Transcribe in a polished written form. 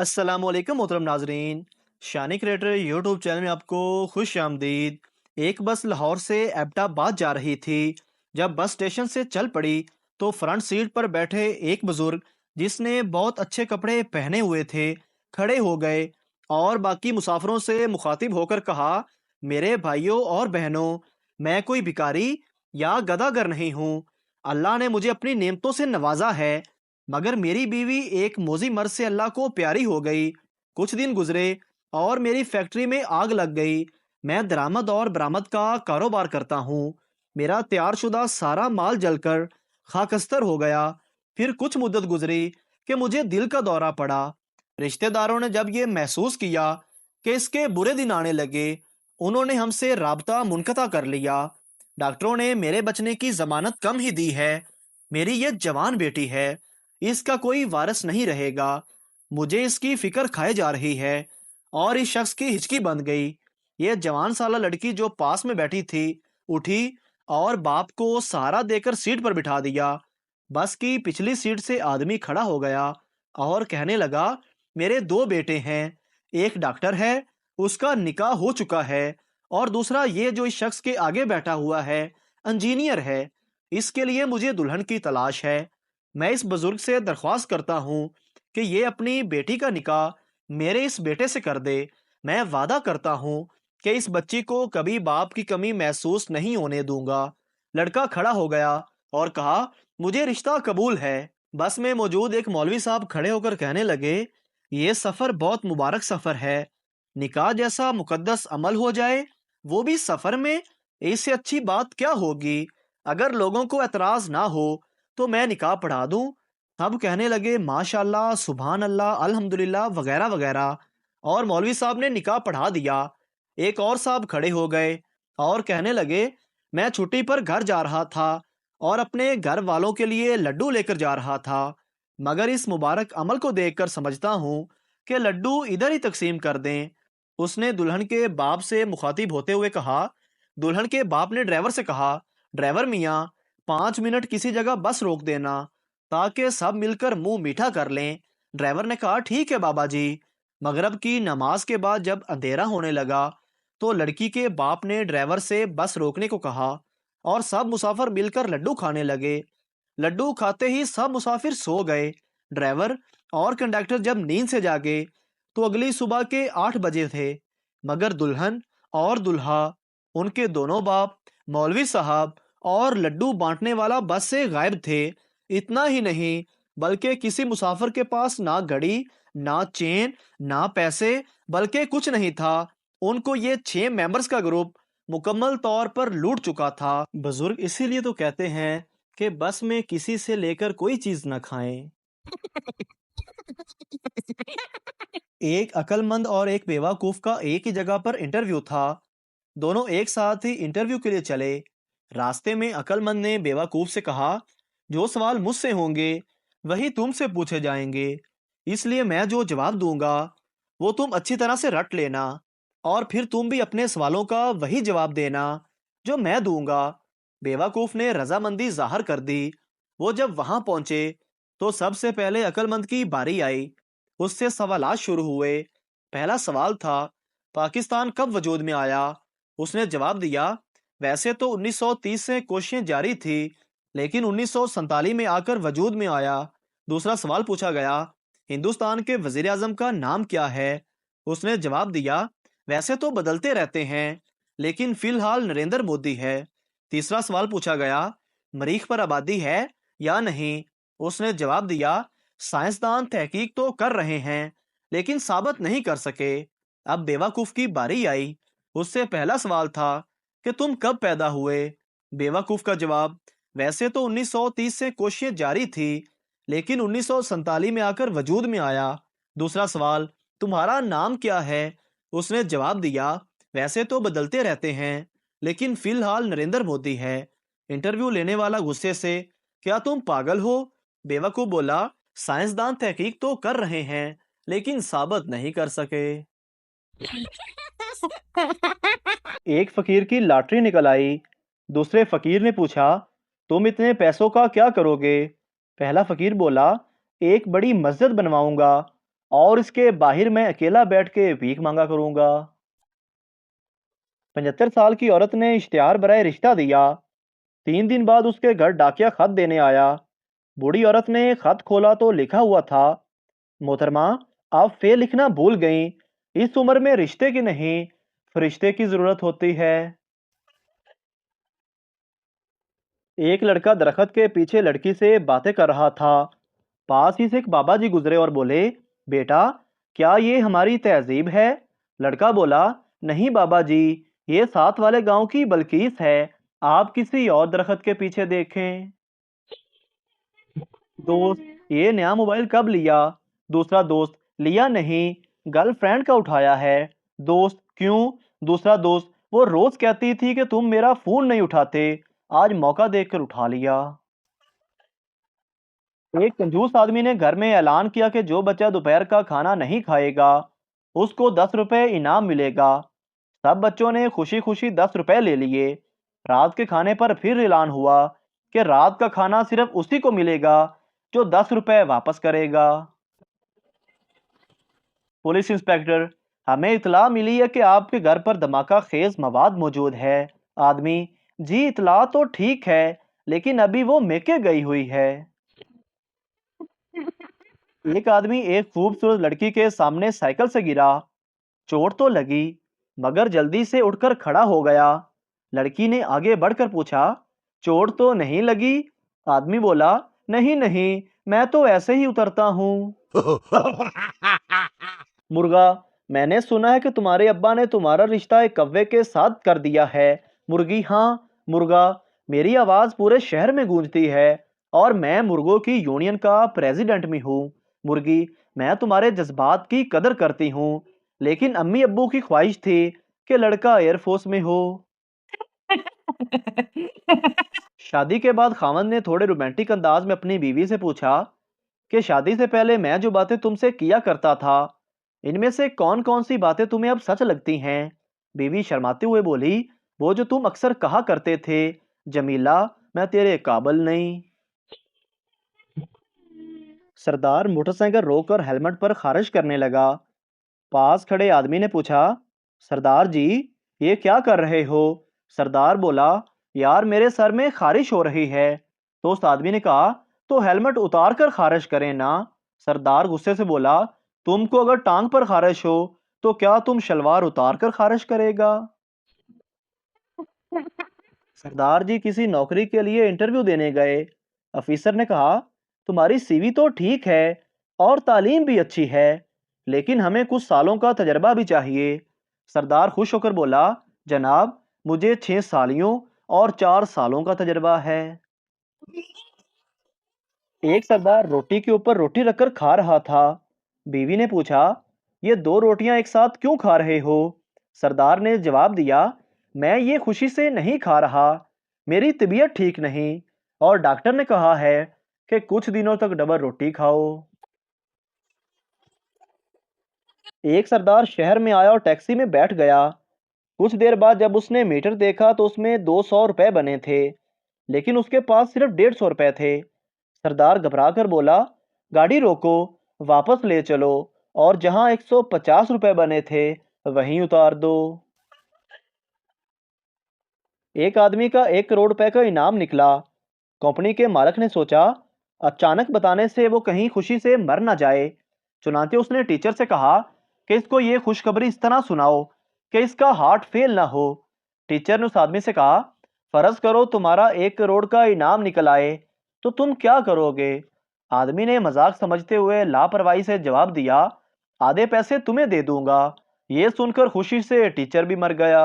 अस्सलाम वालेकुम मोहतरम नाजरीन। शानी क्रिएटर यूट्यूब चैनल में आपको खुश आमदीद। एक बस लाहौर से एबटाबाद जा रही थी। जब बस स्टेशन से चल पड़ी तो फ्रंट सीट पर बैठे एक बुजुर्ग, जिसने बहुत अच्छे कपड़े पहने हुए थे, खड़े हो गए और बाकी मुसाफिरों से मुखातिब होकर कहा, मेरे भाइयों और बहनों, मैं कोई भिखारी या गदागर नहीं हूँ। अल्लाह ने मुझे अपनी नेमतों से नवाजा है, मगर मेरी बीवी एक मौजी मर्द से अल्लाह को प्यारी हो गई। कुछ दिन गुजरे और मेरी फैक्ट्री में आग लग गई। मैं दरामद और बरामद का कारोबार करता हूँ। मेरा तैयारशुदा सारा माल जलकर खाकस्तर हो गया। फिर कुछ मुद्दत गुजरी कि मुझे दिल का दौरा पड़ा। रिश्तेदारों ने जब ये महसूस किया कि इसके बुरे दिन आने लगे, उन्होंने हमसे राबता मुनक़ता कर लिया। डॉक्टरों ने मेरे बचने की जमानत कम ही दी है। मेरी ये जवान बेटी है, इसका कोई वारिस नहीं रहेगा। मुझे इसकी फिक्र खाए जा रही है। और इस शख्स की हिचकी बंध गई। ये जवान साला लड़की जो पास में बैठी थी, उठी और बाप को सहारा देकर सीट पर बिठा दिया। बस की पिछली सीट से आदमी खड़ा हो गया और कहने लगा, मेरे दो बेटे हैं। एक डॉक्टर है, उसका निकाह हो चुका है, और दूसरा ये जो इस शख्स के आगे बैठा हुआ है, इंजीनियर है। इसके लिए मुझे दुल्हन की तलाश है। मैं इस बुजुर्ग से दरख्वास्त करता हूँ कि ये अपनी बेटी का निकाह मेरे इस बेटे से कर दे। मैं वादा करता हूँ कि इस बच्ची को कभी बाप की कमी महसूस नहीं होने दूंगा। लड़का खड़ा हो गया और कहा, मुझे रिश्ता कबूल है। बस में मौजूद एक मौलवी साहब खड़े होकर कहने लगे, ये सफ़र बहुत मुबारक सफ़र है। निकाह जैसा मुकद्दस अमल हो जाए, वो भी सफ़र में, इससे अच्छी बात क्या होगी। अगर लोगों को एतराज़ ना हो तो मैं निकाह पढ़ा दूं। सब कहने लगे, माशाल्लाह, सुभान अल्लाह, अल्हम्दुलिल्लाह वगैरह वगैरह। और मौलवी साहब ने निकाह पढ़ा दिया। एक और साहब खड़े हो गए और कहने लगे, मैं छुट्टी पर घर जा रहा था और अपने घर वालों के लिए लड्डू लेकर जा रहा था, मगर इस मुबारक अमल को देखकर समझता हूँ कि लड्डू इधर ही तकसीम कर दें। उसने दुल्हन के बाप से मुखातिब होते हुए कहा। दुल्हन के बाप ने ड्राइवर से कहा, ड्राइवर मियाँ, 5 मिनट किसी जगह बस रोक देना ताकि सब मिलकर मुंह मीठा कर लें। ड्राइवर ने कहा, ठीक है बाबा जी। मगरब की नमाज के बाद जब अंधेरा होने लगा तो लड़की के बाप ने ड्राइवर से बस रोकने को कहा और सब मुसाफिर मिलकर लड्डू खाने लगे। लड्डू खाते ही सब मुसाफिर सो गए। ड्राइवर और कंडक्टर जब नींद से जागे तो अगली सुबह के 8 बजे थे, मगर दुल्हन और दुल्हा, उनके दोनों बाप, मौलवी साहब और लड्डू बांटने वाला बस से गायब थे। इतना ही नहीं, बल्कि किसी मुसाफिर के पास ना घड़ी, ना चेन, ना पैसे, बल्कि कुछ नहीं था। उनको ये 6 मेंबर्स का ग्रुप मुकम्मल तौर पर लूट चुका था। बुजुर्ग इसीलिए तो कहते हैं कि बस में किसी से लेकर कोई चीज न खाएं। एक अक्लमंद और एक बेवकूफ का एक ही जगह पर इंटरव्यू था। दोनों एक साथ ही इंटरव्यू के लिए चले। रास्ते में अक्लमंद ने बेवकूफ से कहा, जो सवाल मुझसे होंगे वही तुमसे पूछे जाएंगे, इसलिए मैं जो जवाब दूंगा वो तुम अच्छी तरह से रट लेना, और फिर तुम भी अपने सवालों का वही जवाब देना जो मैं दूंगा। बेवकूफ ने रजामंदी जाहिर कर दी। वो जब वहां पहुंचे तो सबसे पहले अक्लमंद की बारी आई। उससे सवालात शुरू हुए। पहला सवाल था, पाकिस्तान कब वजूद में आया। उसने जवाब दिया, वैसे तो 1930 से कोशिशें जारी थी, लेकिन 1947 में आकर वजूद में आया। दूसरा सवाल पूछा गया, हिंदुस्तान के वजीर आजम का नाम क्या है। उसने जवाब दिया, वैसे तो बदलते रहते हैं, लेकिन फिलहाल नरेंद्र मोदी है। तीसरा सवाल पूछा गया, मरीख पर आबादी है या नहीं। उसने जवाब दिया, साइंसदान तहकीक तो कर रहे हैं, लेकिन साबित नहीं कर सके। अब बेवकूफ की बारी आई। उससे पहला सवाल था कि तुम कब पैदा हुए। बेवकूफ का जवाब, वैसे तो 1930 से कोशिशें जारी थी, लेकिन 1947 में आकर वजूद में आया। दूसरा सवाल, तुम्हारा नाम क्या है। उसने जवाब दिया, वैसे तो बदलते रहते हैं, लेकिन फिलहाल नरेंद्र मोदी है। इंटरव्यू लेने वाला गुस्से से, क्या तुम पागल हो। बेवकूफ बोला, साइंसदान तहकीक तो कर रहे हैं, लेकिन साबित नहीं कर सके। एक फकीर की लॉटरी निकल आई। दूसरे फकीर ने पूछा, तुम इतने पैसों का क्या करोगे। पहला फकीर बोला, एक बड़ी मस्जिद बनवाऊंगा اور اس کے باہر میں اکیلا بیٹھ کے بھیک مانگا کروں گا۔ 75 سال کی عورت نے اشتہار برائے رشتہ دیا۔ 3 دن بعد اس کے گھر ڈاکیا خط دینے آیا۔ بوڑھی عورت نے خط کھولا تو لکھا ہوا تھا: محترمہ، آپ فے لکھنا بھول گئیں، اس عمر میں رشتے کی نہیں، فرشتے کی ضرورت ہوتی ہے۔ ایک لڑکا درخت کے پیچھے لڑکی سے باتیں کر رہا تھا۔ پاس ہی سے ایک بابا جی گزرے اور بولے: بیٹا، کیا یہ ہماری تہذیب ہے؟ لڑکا بولا: نہیں بابا جی، یہ ساتھ والے گاؤں کی بلقیس ہے، آپ کسی اور درخت کے پیچھے دیکھیں۔ دوست: یہ نیا موبائل کب لیا؟ دوسرا دوست: لیا نہیں، گرل فرینڈ کا اٹھایا ہے۔ دوست: کیوں؟ دوسرا دوست: وہ روز کہتی تھی کہ تم میرا فون نہیں اٹھاتے، آج موقع دیکھ کر اٹھا لیا۔ ایک کنجوس آدمی نے گھر میں اعلان کیا کہ جو بچہ دوپہر کا کھانا نہیں کھائے گا اس کو 10 روپے انعام ملے گا۔ سب بچوں نے خوشی خوشی 10 روپے لے لیے۔ رات کے کھانے پر پھر اعلان ہوا کہ رات کا کھانا صرف اسی کو ملے گا جو 10 روپے واپس کرے گا۔ پولیس انسپکٹر: ہمیں اطلاع ملی ہے کہ آپ کے گھر پر دھماکہ خیز مواد موجود ہے۔ آدمی: جی اطلاع تو ٹھیک ہے، لیکن ابھی وہ میکے گئی ہوئی ہے۔ ایک آدمی ایک خوبصورت لڑکی کے سامنے سائیکل سے گرا۔ چوٹ تو لگی مگر جلدی سے اٹھ کر کھڑا ہو گیا۔ لڑکی نے آگے بڑھ کر پوچھا: چوٹ تو نہیں لگی؟ آدمی بولا: نہیں نہیں، میں تو ایسے ہی اترتا ہوں۔ مرغا: میں نے سنا ہے کہ تمہارے ابا نے تمہارا رشتہ ایک کوے کے ساتھ کر دیا ہے۔ مرغی: ہاں۔ مرغا: میری آواز پورے شہر میں گونجتی ہے اور میں مرغوں کی یونین کا پریزیڈنٹ بھی ہوں۔ مرغی: میں تمہارے جذبات کی قدر کرتی ہوں، لیکن امی ابو کی خواہش تھی کہ لڑکا ایئر فورس میں ہو۔ شادی کے بعد خاوند نے تھوڑے رومانٹک انداز میں اپنی بیوی سے پوچھا کہ شادی سے پہلے میں جو باتیں تم سے کیا کرتا تھا ان میں سے کون کون سی باتیں تمہیں اب سچ لگتی ہیں؟ بیوی شرماتے ہوئے بولی: وہ جو تم اکثر کہا کرتے تھے، جمیلہ میں تیرے قابل نہیں۔ سردار موٹر سائیکل روک کر ہیلمٹ پر خارش کرنے لگا۔ پاس کھڑے آدمی نے پوچھا: سردار جی، یہ کیا کر رہے ہو؟ سردار بولا: یار میرے سر میں خارش ہو رہی ہے۔ تو اس آدمی نے کہا: تو ہیلمٹ اتار کر خارش کریں نا۔ سردار غصے سے بولا: تم کو اگر ٹانگ پر خارش ہو تو کیا تم شلوار اتار کر خارش کرے گا؟ سردار جی کسی نوکری کے لیے انٹرویو دینے گئے۔ افیسر نے کہا: تمہاری سی وی تو ٹھیک ہے اور تعلیم بھی اچھی ہے، لیکن ہمیں کچھ سالوں کا تجربہ بھی چاہیے۔ سردار خوش ہو کر بولا: جناب، مجھے 6 سالیوں اور 4 سالوں کا تجربہ ہے۔ ایک سردار روٹی کے اوپر روٹی رکھ کر کھا رہا تھا۔ بیوی نے پوچھا: یہ 2 روٹیاں ایک ساتھ کیوں کھا رہے ہو؟ سردار نے جواب دیا: میں یہ خوشی سے نہیں کھا رہا، میری طبیعت ٹھیک نہیں اور ڈاکٹر نے کہا ہے کہ کچھ دنوں تک ڈبل روٹی کھاؤ۔ ایک سردار شہر میں آیا اور ٹیکسی میں بیٹھ گیا۔ کچھ دیر بعد جب اس نے میٹر دیکھا تو اس میں 200 روپے بنے تھے، لیکن اس کے پاس صرف 150 روپے تھے۔ سردار گھبرا کر بولا: گاڑی روکو، واپس لے چلو اور جہاں 150 روپے بنے تھے وہیں اتار دو۔ ایک آدمی کا 1 کروڑ روپے کا انعام نکلا۔ کمپنی کے مالک نے سوچا اچانک بتانے سے وہ کہیں خوشی سے مر نہ جائے، چنانچہ اس نے ٹیچر سے کہا کہ اس کو یہ خوشخبری اس طرح سناؤ کہ اس کا ہارٹ فیل نہ ہو۔ ٹیچر نے اس آدمی سے کہا: فرض کرو تمہارا 1 کروڑ کا انعام نکل آئے تو تم کیا کرو گے؟ آدمی نے مذاق سمجھتے ہوئے لاپرواہی سے جواب دیا: آدھے پیسے تمہیں دے دوں گا۔ یہ سن کر خوشی سے ٹیچر بھی مر گیا۔